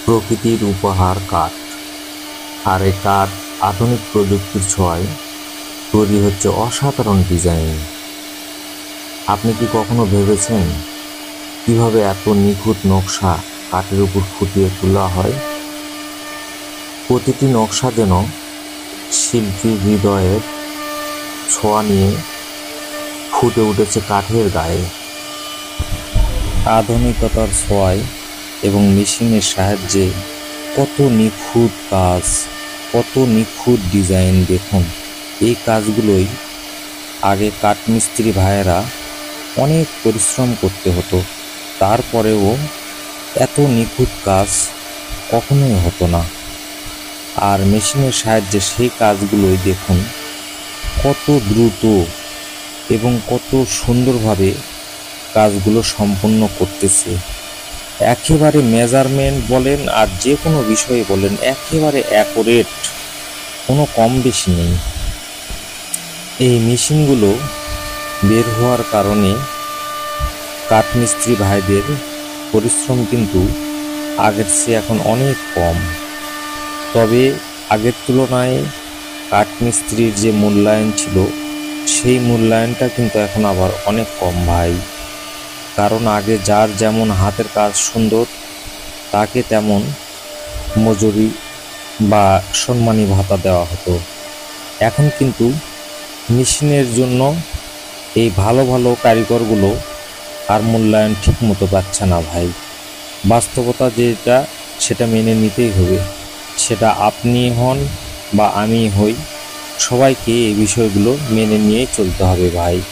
প্রকৃতির উপহার কাঠ। আর এই কাঠ আধুনিক প্রযুক্তির ছোঁয়ায় তৈরি হচ্ছে অসাধারণ ডিজাইন। আপনি কি কখনো ভেবেছেন কিভাবে এত নিখুঁত নকশা কাঠের উপর ফুটিয়ে তোলা হয়? প্রতিটি নকশা যেন শিল্পীর হৃদয়ের ছোঁয়া নিয়ে ফুটে উঠেছে কাঠের গায়ে। আধুনিকতার ছোঁয়ায় এবং মেশিনের সাহায্যে কত নিখুঁত কাজ, কত নিখুঁত ডিজাইন। দেখুন, এই কাজগুলোই আগে কাঠমিস্ত্রি ভাইয়েরা অনেক পরিশ্রম করতে হতো, তারপরেও এত নিখুঁত কাজ কখনোই হতো না। আর মেশিনের সাহায্যে সেই কাজগুলোই দেখুন কত দ্রুত এবং কত সুন্দরভাবে কাজগুলো সম্পন্ন করতেছে। একেবারে মেজারমেন্ট বলেন আর যে কোনো বিষয়ে বলেন, একেবারে অ্যাকুরেট, কোনো কম বেশি নেই। এই মেশিনগুলো বের হওয়ার কারণে কাঠমিস্ত্রি ভাইদের পরিশ্রম কিন্তু আগের চেয়ে এখন অনেক কম। তবে আগের তুলনায় কাঠমিস্ত্রির যে মূল্যায়ন ছিল, সেই মূল্যায়নটা কিন্তু এখন আবার অনেক কম ভাই। কারণ আগে যার যেমন হাতের কাজ সুন্দর তাকে তেমন মজুরি বা সম্মানী ভাতা দেওয়া হতো। এখন কিন্তু মেশিনের জন্য এই ভালো ভালো কারিগরগুলো আর মূল্যায়ন ঠিক মতো পাচ্ছে না ভাই। বাস্তবতা যেটা সেটা মেনে নিতেই হবে, সেটা আপনি হন বা আমি হই, সবাইকে এই বিষয়গুলো মেনে নিয়ে চলতে হবে ভাই।